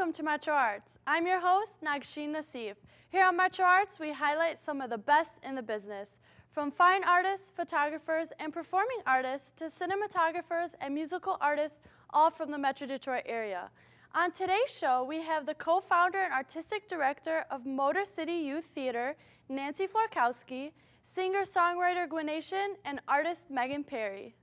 Welcome to MetroArts. I'm your host, Nagshin Nassif. Here on MetroArts, we highlight some of the best in the business, from fine artists, photographers, and performing artists to cinematographers and musical artists, all from the Metro Detroit area. On today's show, we have the co-founder and artistic director of Motor City Youth Theater, Nancy Florkowski, singer-songwriter Gwenation, and artist Parry.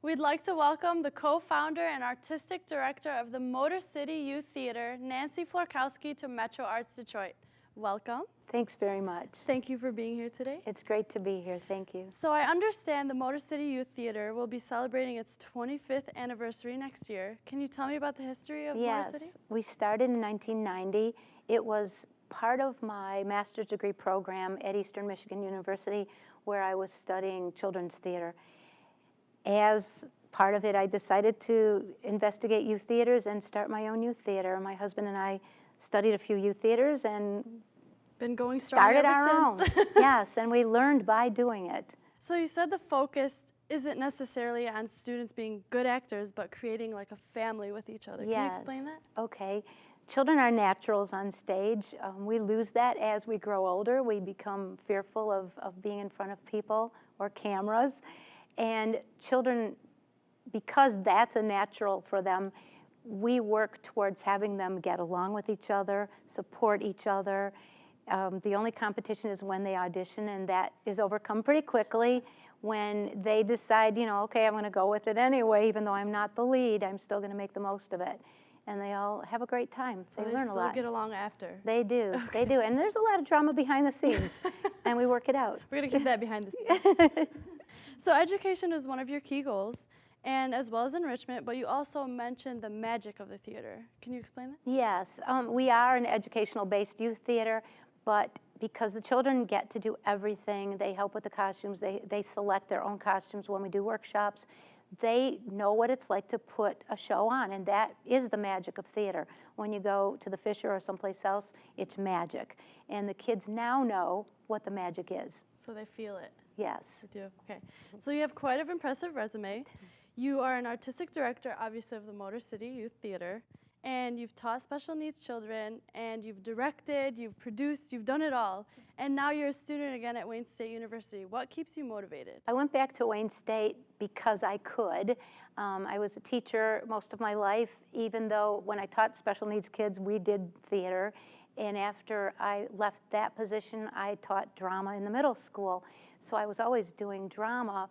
We'd like to welcome the co-founder and artistic director of the Motor City Youth Theater, Nancy Florkowski, to MetroArts Detroit. Welcome. Thanks very much. Thank you for being here today. It's great to be here. Thank you. So I understand the Motor City Youth Theater will be celebrating its 25th anniversary next year. Can you tell me about the history of Motor City? Yes, we started in 1990. It was part of my master's degree program at Eastern Michigan University, where I was studying children's theater. As part of it, I decided to investigate youth theaters and start my own youth theater. My husband and I studied a few youth theaters and been going strong started ever our since. own. Yes, and we learned by doing it. So you said the focus isn't necessarily on students being good actors, but creating like a family with each other. Yes. Can you explain that? Okay. Children are naturals on stage. We lose that as we grow older. We become fearful of being in front of people or cameras. And children, because that's a natural for them, we work towards having them get along with each other, support each other. The only competition is when they audition, and that is overcome pretty quickly when they decide, you know, okay, I'm going to go with it anyway, even though I'm not the lead, I'm still going to make the most of it. And they all have a great time. So they learn a lot. Get along after. They do. Okay. They do. And there's a lot of drama behind the scenes, and we work it out. We're going to keep that behind the scenes. So education is one of your key goals, and as well as enrichment, but you also mentioned the magic of the theater. Can you explain that? Yes. We are an educational-based youth theater, but because the children get to do everything, they help with the costumes, they select their own costumes when we do workshops, they know what it's like to put a show on, and that is the magic of theater. When you go to the Fisher or someplace else, it's magic. And the kids now know what the magic is. So they feel it. Yes. They do. Okay. So you have quite an impressive resume. You are an artistic director, obviously, of the Motor City Youth Theater, and you've taught special needs children, and you've directed, you've produced, you've done it all. And now you're a student again at Wayne State University. What keeps you motivated? I went back to Wayne State because I could. I was a teacher most of my life, even though when I taught special needs kids, we did theater. And after I left that position, I taught drama in the middle school. So I was always doing drama,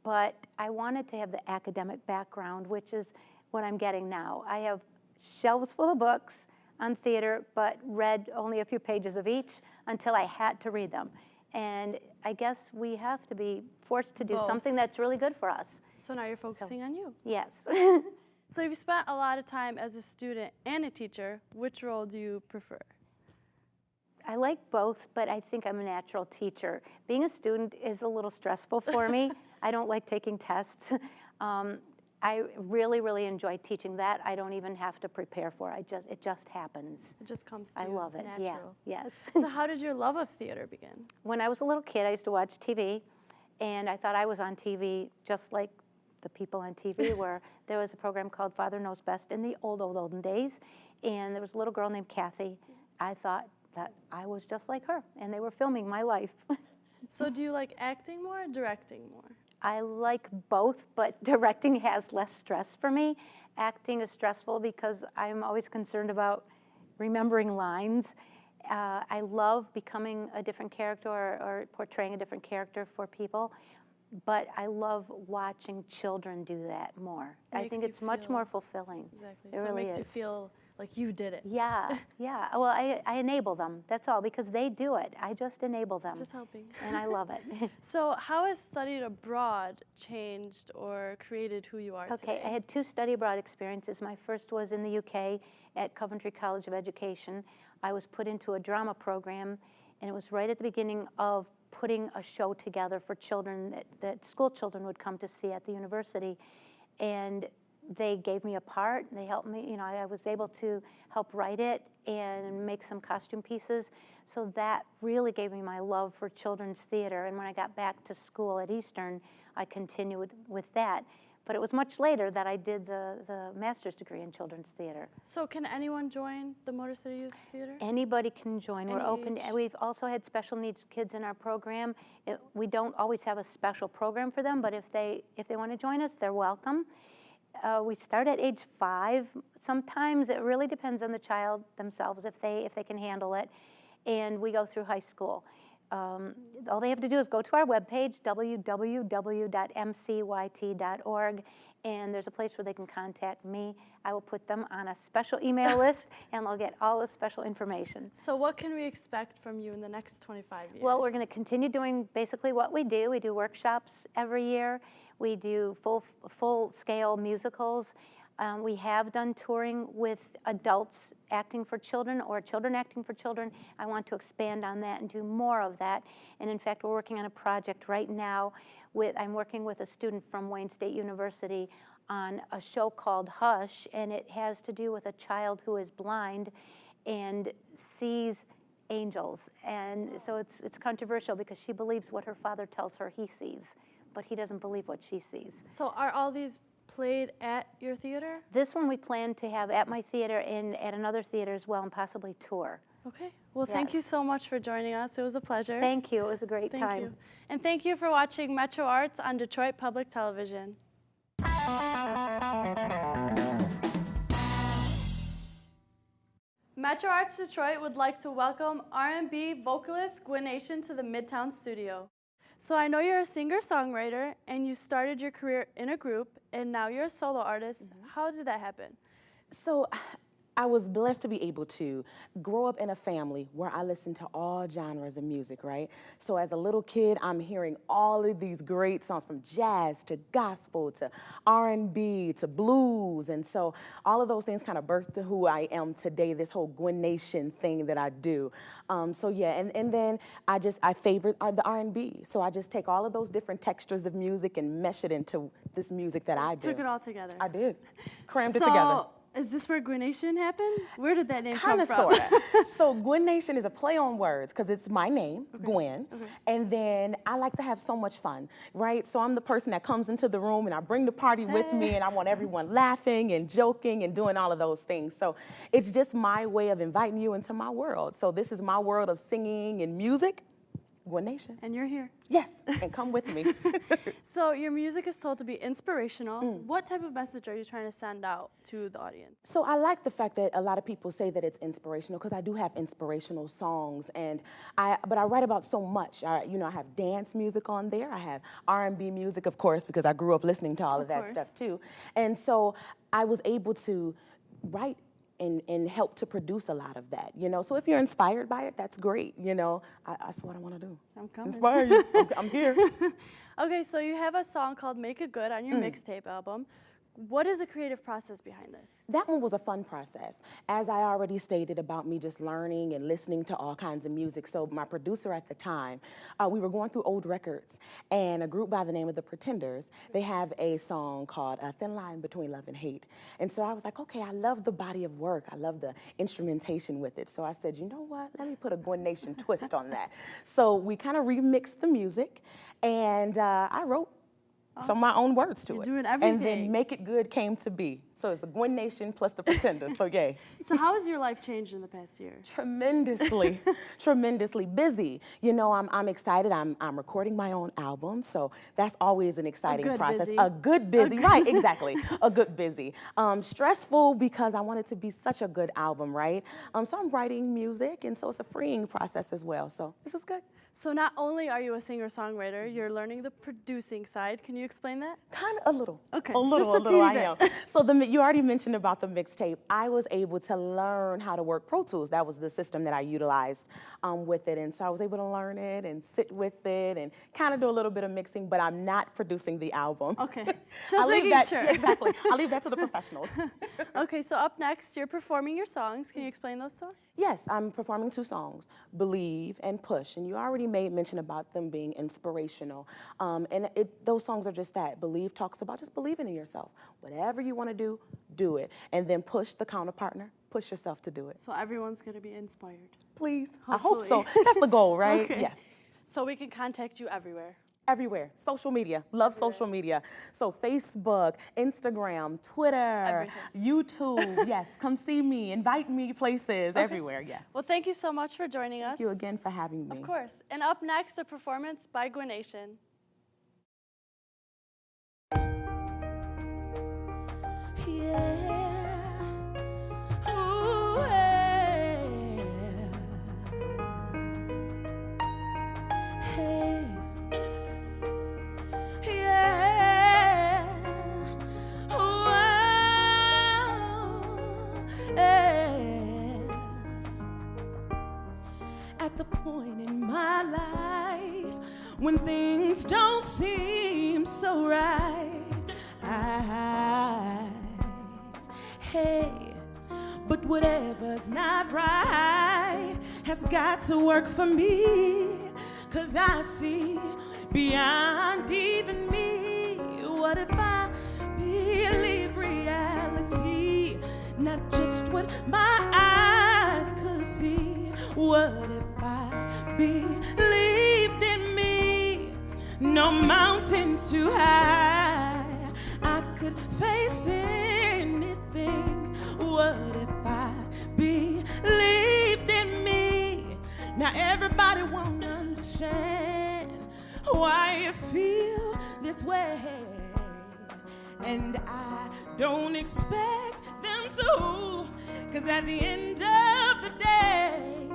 but I wanted to have the academic background, which is what I'm getting now. I have shelves full of books on theater, but read only a few pages of each until I had to read them. And I guess we have to be forced to do something that's really good for us. So now you're focusing on you. Yes. So you've spent a lot of time as a student and a teacher. Which role do you prefer? I like both, but I think I'm a natural teacher. Being a student is a little stressful for me. I don't like taking tests. I really, really enjoy teaching that. I don't even have to prepare for it. It just happens. It just comes to you. I love it. Natural. Yeah. Yes. So how did your love of theater begin? When I was a little kid, I used to watch TV, and I thought I was on TV just like the people on TV were. There was a program called Father Knows Best in the olden days, and there was a little girl named Kathy. I thought that I was just like her, and they were filming my life. So do you like acting more or directing more? I like both, but directing has less stress for me. Acting is stressful because I'm always concerned about remembering lines. I love becoming a different character or portraying a different character for people, but I love watching children do that more. I think it's much more fulfilling. Exactly. It So really it makes you is. feel like you did it. Yeah, yeah. Well, I enable them, that's all, because they do it. I just enable them. Just helping. And I love it. So how has studied abroad changed or created who you are today? Okay, I had 2 study abroad experiences. My first was in the UK at Coventry College of Education. I was put into a drama program, and it was right at the beginning of putting a show together for children that school children would come to see at the university. And they gave me a part. They helped me, you know, I was able to help write it and make some costume pieces. So that really gave me my love for children's theater. And when I got back to school at Eastern, I continued with that. But it was much later that I did the master's degree in children's theater. So can anyone join the Motor City Youth Theater? Anybody can join. We're open. Age? We've also had special needs kids in our program. We don't always have a special program for them, but if they want to join us, they're welcome. We start at age 5. Sometimes it really depends on the child themselves if they can handle it, and we go through high school. All they have to do is go to our webpage, www.mcyt.org, and there's a place where they can contact me. I will put them on a special email list, and they'll get all the special information. So what can we expect from you in the next 25 years? Well, we're going to continue doing basically what we do. We do workshops every year. We do full-scale musicals. We have done touring with adults acting for children or children acting for children. I want to expand on that and do more of that. And in fact, we're working on a project right now. I'm working with a student from Wayne State University on a show called Hush, and it has to do with a child who is blind and sees angels. And so it's controversial because she believes what her father tells her he sees, but he doesn't believe what she sees. So are all these played at your theater? This one we plan to have at my theater and at another theater as well, and possibly tour. Okay. Well, thank you Yes. so much for joining us. It was a pleasure. Thank you. It was a great Thank time. you. And thank you for watching Metro Arts on Detroit Public Television. Metro Arts Detroit would like to welcome R&B vocalist Gwenation to the Midtown studio. So I know you're a singer-songwriter and you started your career in a group and now you're a solo artist. How did that happen? So I was blessed to be able to grow up in a family where I listened to all genres of music, right? So as a little kid, I'm hearing all of these great songs from jazz to gospel to R&B to blues. And so all of those things kind of birthed who I am today, this whole Gwenation thing that I do. So yeah, and then I favored the R&B. So I just take all of those different textures of music and mesh it into this music that I do. Took it all together. I did. Crammed it together. Is this where Gwenation happened? Where did that name Kind come of, from? sort of. So Gwenation is a play on words because it's my name, Gwen, and then I like to have so much fun, right? So I'm the person that comes into the room and I bring the party with me and I want everyone laughing and joking and doing all of those things. So it's just my way of inviting you into my world. So this is my world of singing and music, Gwenation. And you're here. Yes, and come with me. So your music is told to be inspirational. What type of message are you trying to send out to the audience? So I like the fact that a lot of people say that it's inspirational because I do have inspirational songs, but I write about so much. I have dance music on there. I have R&B music, of course, because I grew up listening to all of that stuff too. And so I was able to write and help to produce a lot of that, So if you're inspired by it, that's great, That's what I want to do. I'm coming. Inspire you. I'm here. Okay, so you have a song called Make It Good on your mixtape album. What is the creative process behind this? That one was a fun process. As I already stated about me just learning and listening to all kinds of music. So my producer at the time, we were going through old records, and a group by the name of The Pretenders, they have a song called A Thin Line Between Love and Hate. And so I was like, okay, I love the body of work. I love the instrumentation with it. So I said, you know what, let me put a Gwenation twist on that. So we kind of remixed the music, and I wrote some of my own words to it. Doing everything. And then Make It Good came to be. So it's the Gwenation plus the Pretenders, so yay. So how has your life changed in the past year? Tremendously, tremendously busy. I'm excited. I'm recording my own album, so that's always an exciting process. Busy. A good busy, right, exactly. A good busy. Stressful because I want it to be such a good album, right? So I'm writing music, and so it's a freeing process as well, so this is good. So not only are you a singer-songwriter, you're learning the producing side. Can you explain that? Kind of a little. Okay, A little, just a I teeny am. So the You already mentioned about the mixtape. I was able to learn how to work Pro Tools. That was the system that I utilized with it. And so I was able to learn it and sit with it and kind of do a little bit of mixing, but I'm not producing the album. Okay, just making sure. Yeah, exactly. I'll leave that to the professionals. Okay, so up next, you're performing your songs. Can you explain those to us? Yes, I'm performing 2 songs, Believe and Push. And you already made mention about them being inspirational. And those songs are just that. Believe talks about just believing in yourself. Whatever you want to do it. And then Push, the counterpartner, push yourself to do it. So everyone's going to be inspired. Please. Hopefully. I hope so. That's the goal, right? Okay. Yes. So we can contact you everywhere. Everywhere. Social media. Love social media. So Facebook, Instagram, Twitter, YouTube. Yes, come see me. Invite me places. Everywhere, yeah. Well, thank you so much for joining us. Thank you again for having me. Of course. And up next, the performance by Gwenation. At the point in my life when things don't seem so right, but whatever's not right has got to work for me, 'cause I see beyond even me. What if I believe reality, not just what my eyes could see? What if I believed in me? No mountains too high, I could face anything. What if I believed in me? Now everybody won't understand why you feel this way, and I don't expect them to, 'cause at the end of the day,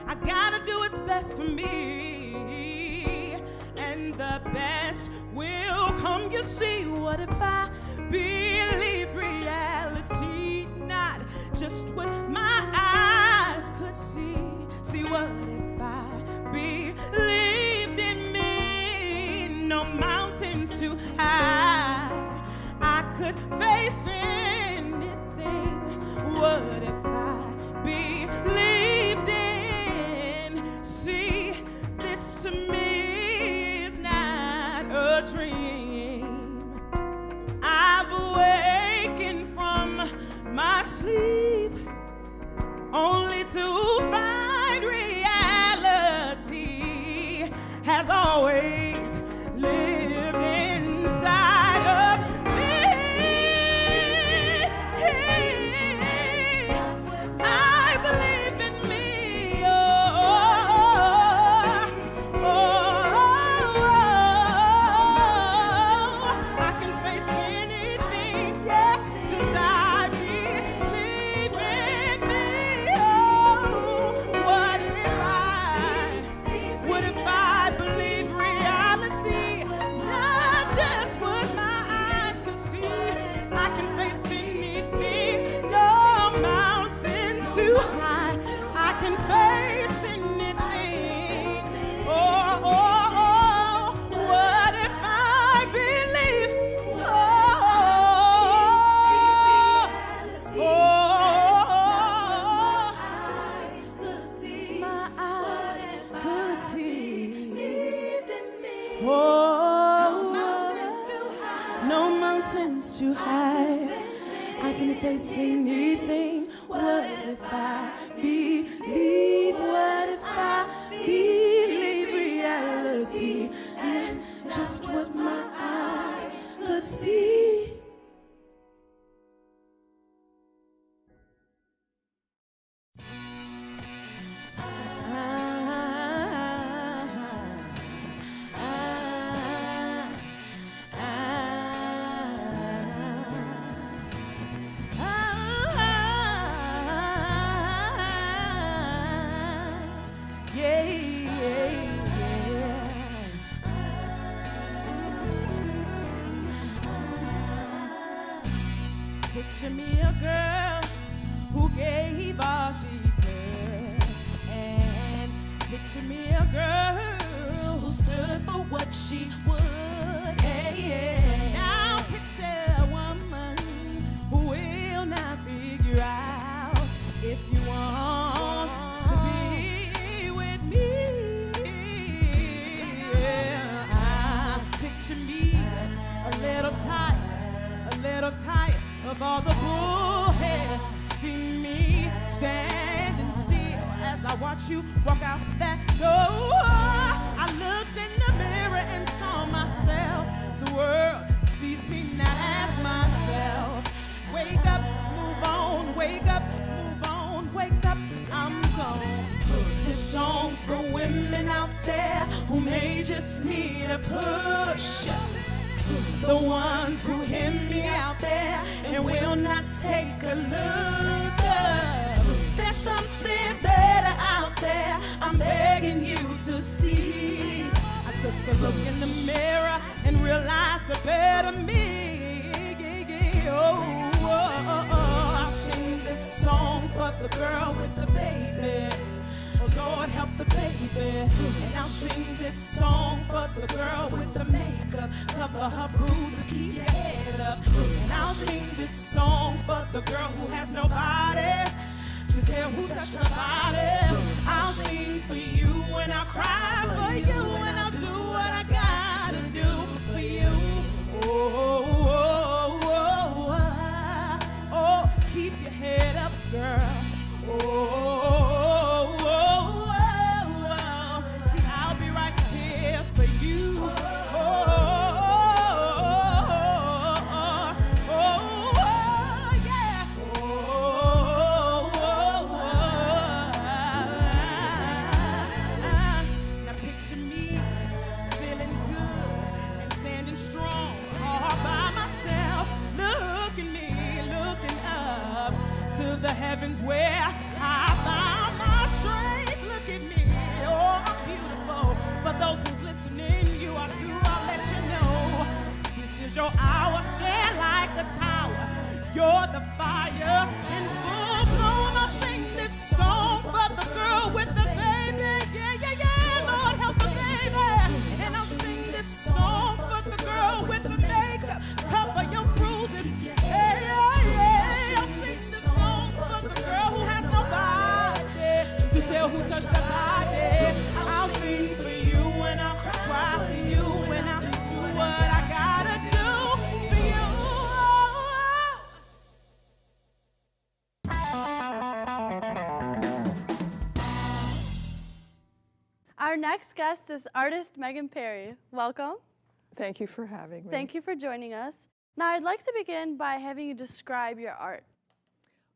I gotta do what's best for me, and the best will come, you see. What if I believed reality, not just what my eyes could see? See, what if I believed in me? No mountains too high, I could face anything. What if I believed in? See, this to me is not a dream. I've awakened from my sleep only to find reality has always lived inside of me. I believe in me. I can face anything, yes, 'cause I believe in me. What if I believe reality, not just what my eyes can see? I can face anything, no mountains too high. I can face anything. What if I believe? My eyes could see. No mountains too high. I can face anything. What if I believe? What if I believe reality, and just what my eyes could see? Yeah. picture me a girl who gave all she could. And picture me a girl who stood for what she would. Hey, yeah. Now picture a woman who will not figure out if you want to be with me. Yeah. Picture me a little tired of all the bullhead. See me standing still as I watch you walk out that door. I looked in the mirror and saw myself. The world sees me now as myself. Wake up, move on, wake up, move on, wake up, I'm gone. This song's for women out there who may just need a push. The ones who hear me out there and will not take a look. There's something better out there, I'm begging you to see. I took a look in the mirror and realized a better me. I sing this song for the girl with the baby. Oh Lord, help the baby. And I'll sing this song for the girl with the makeup. Cover her bruises, keep your head up. And I'll sing this song for the girl who has nobody to tell who touched her body. I'll sing for you and I'll cry for you and I'll do what I gotta do for you. Oh, keep your head up, girl. See, I'll be right here for you. Yeah. Now picture me feeling good and standing strong all by myself. Look at me, looking up to the heavens where I found my strength. Look at me, oh, I'm beautiful. For those who's listening, you are too, I'll let you know. This is your hour, stand like a tower. You're the fire in full bloom. I'll sing this song for the girl with the baby. Yeah, Lord, help the baby. And I'll sing this song for the girl with the makeup. Cover your bruises. Yeah. I'll sing this song for the girl who has nobody to tell who touched her body. I'll sing for you and I'll cry for you and I'll do what I gotta do for you. Our next guest is artist Megan Parry. Welcome. Thank you for having me. Thank you for joining us. Now, I'd like to begin by having you describe your art.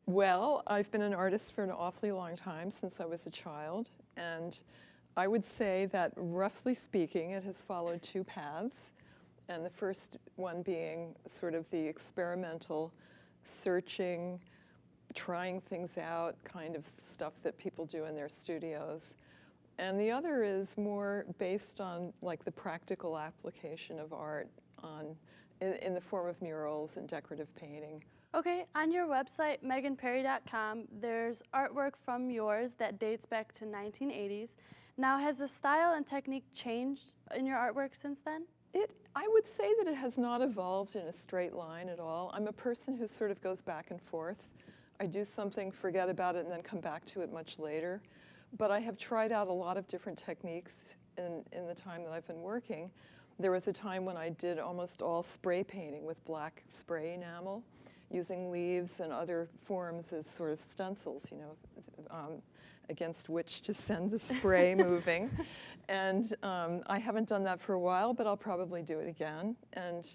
Well, I've been an artist for an awfully long time, since I was a child, and I would say that, roughly speaking, it has followed two paths, and the first one being sort of the experimental, searching, trying things out kind of stuff that people do in their studios. And the other is more based on like the practical application of art in the form of murals and decorative painting. Okay, on your website, meganparry.com, there's artwork from yours that dates back to 1980s. Now, has the style and technique changed in your artwork since then? I would say that it has not evolved in a straight line at all. I'm a person who sort of goes back and forth. I do something, forget about it, and then come back to it much later. But I have tried out a lot of different techniques in the time that I've been working. There was a time when I did almost all spray painting with black spray enamel, using leaves and other forms as sort of stencils, you know, against which to send the spray moving. And I haven't done that for a while, but I'll probably do it again. And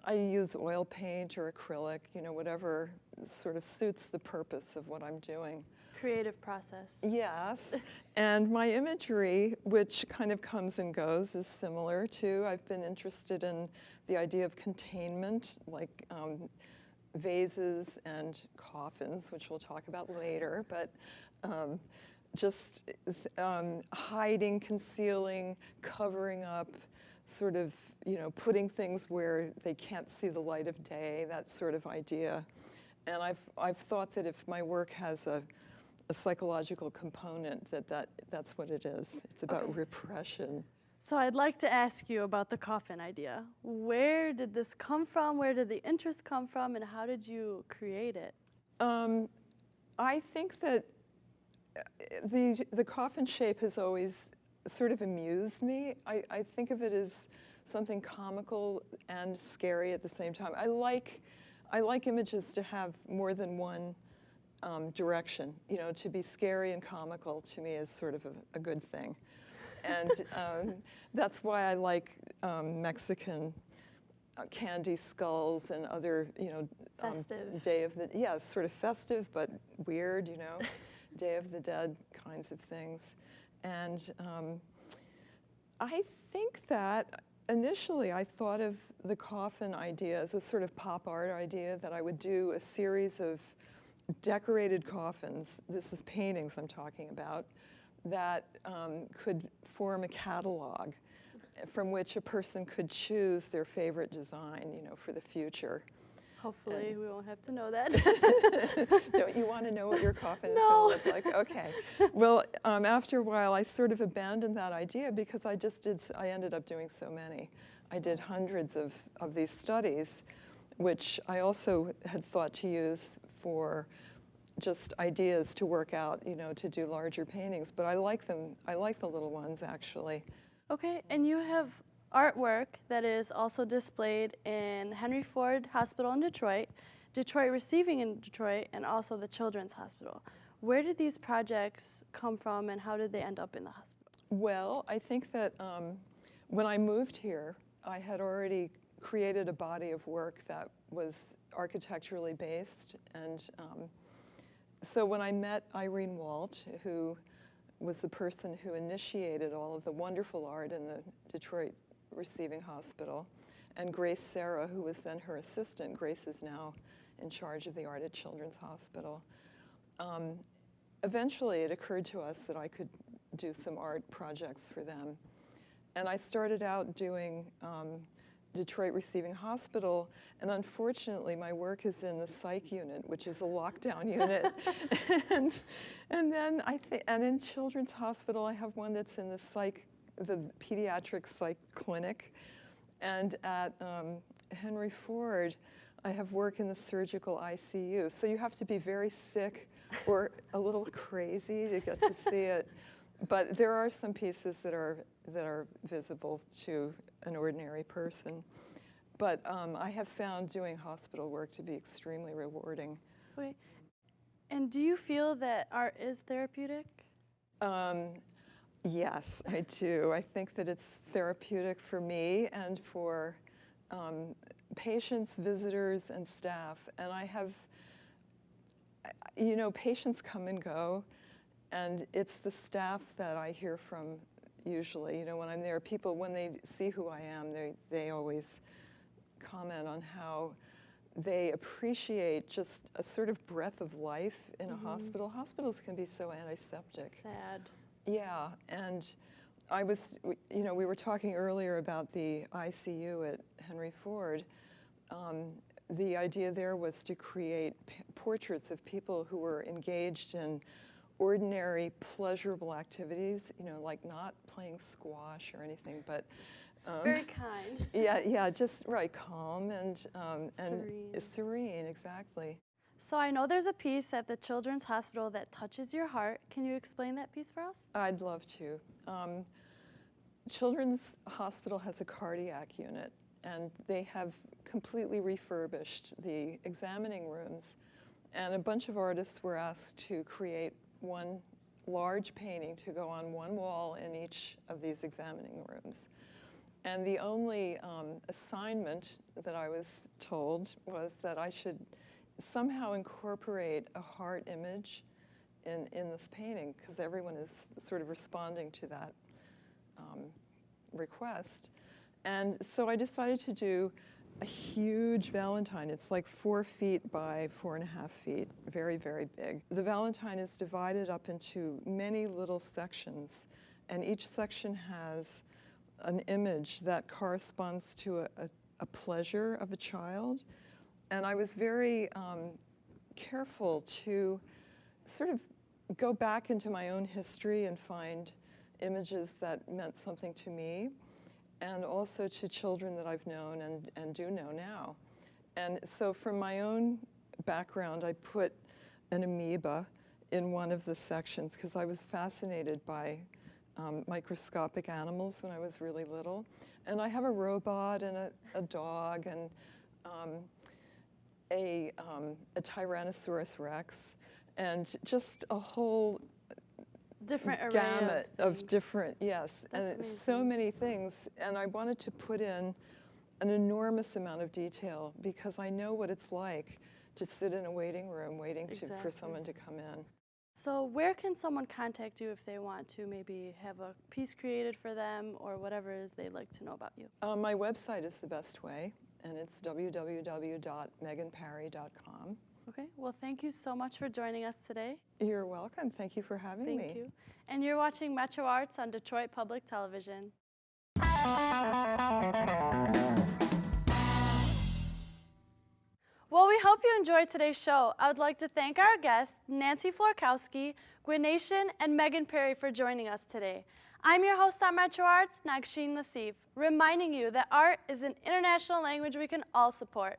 I use oil paint or acrylic, you know, whatever sort of suits the purpose of what I'm doing. Creative process. Yes, and my imagery, which kind of comes and goes, is similar too. I've been interested in the idea of containment, like vases and coffins, which we'll talk about later, but just hiding, concealing, covering up, sort of, you know, putting things where they can't see the light of day, that sort of idea. And I've thought that if my work has a psychological component, that's what it is. It's about repression. So I'd like to ask you about the coffin idea. Where did this come from? Where did the interest come from? And how did you create it? I think that the coffin shape has always sort of amused me. I think of it as something comical and scary at the same time. I like images to have more than one direction. You know, to be scary and comical to me is sort of a good thing. And that's why I like Mexican candy skulls and other, you know, Festive. Sort of festive but weird, you know, Day of the Dead kinds of things. And I think that initially I thought of the coffin idea as a sort of pop art idea, that I would do a series of decorated coffins, this is paintings I'm talking about, that could form a catalog from which a person could choose their favorite design, you know, for the future. Hopefully we won't have to know that. Don't you want to know what your coffin is No. going to look like? Okay. Well, after a while, I sort of abandoned that idea because I ended up doing so many. I did hundreds of these studies, which I also had thought to use for just ideas to work out, you know, to do larger paintings. But I like them. I like the little ones, actually. Okay, and you have artwork that is also displayed in Henry Ford Hospital in Detroit, Detroit Receiving in Detroit, and also the Children's Hospital. Where did these projects come from, and how did they end up in the hospital? Well, I think that when I moved here, I had already created a body of work that was architecturally based. And so when I met Irene Walt, who was the person who initiated all of the wonderful art in the Detroit Receiving Hospital, and Grace Sarah, who was then her assistant. Grace is now in charge of the art at Children's Hospital. Eventually, it occurred to us that I could do some art projects for them. And I started out doing Detroit Receiving Hospital, and unfortunately, my work is in the psych unit, which is a lockdown unit. and then and in Children's Hospital, I have one that's in the pediatric psych clinic, and at Henry Ford, I have work in the surgical ICU. So you have to be very sick or a little crazy to get to see it. But there are some pieces that are visible to an ordinary person. But I have found doing hospital work to be extremely rewarding. Okay. And do you feel that art is therapeutic? Yes, I do. I think that it's therapeutic for me and for patients, visitors, and staff. And I have, you know, patients come and go, and it's the staff that I hear from usually. You know, when I'm there, people, when they see who I am, they always comment on how they appreciate just a sort of breath of life in a hospital. Hospitals can be so antiseptic. Sad. Yeah, and we were talking earlier about the ICU at Henry Ford. The idea there was to create portraits of people who were engaged in ordinary, pleasurable activities, you know, like not playing squash or anything, but very kind. yeah, just right, calm and serene, exactly. So I know there's a piece at the Children's Hospital that touches your heart. Can you explain that piece for us? I'd love to. Children's Hospital has a cardiac unit, and they have completely refurbished the examining rooms, and a bunch of artists were asked to create one large painting to go on one wall in each of these examining rooms. And the only assignment that I was told was that I should somehow incorporate a heart image in this painting, because everyone is sort of responding to that request. And so I decided to do a huge Valentine. It's like 4 feet by 4.5 feet, very, very big. The Valentine is divided up into many little sections, and each section has an image that corresponds to a pleasure of a child. And I was very careful to sort of go back into my own history and find images that meant something to me, and also to children that I've known and do know now. And so from my own background, I put an amoeba in one of the sections because I was fascinated by microscopic animals when I was really little. And I have a robot and a dog and a Tyrannosaurus Rex, and just a whole Different array gamut of things. different, yes, and That's it's so amazing. many things. And I wanted to put in an enormous amount of detail because I know what it's like to sit in a waiting room waiting for Exactly. someone to come in. So where can someone contact you if they want to maybe have a piece created for them or whatever it is they'd like to know about you? My website is the best way, and it's www.meganparry.com. Okay, well, thank you so much for joining us today. You're welcome. Thank you for having me. Thank you. And you're watching Metro Arts on Detroit Public Television. Well, we hope you enjoyed today's show. I would like to thank our guests, Nancy Florkowski, Gwenation, and Megan Parry for joining us today. I'm your host on Metro Arts, Nagsheen Nassif, reminding you that art is an international language we can all support.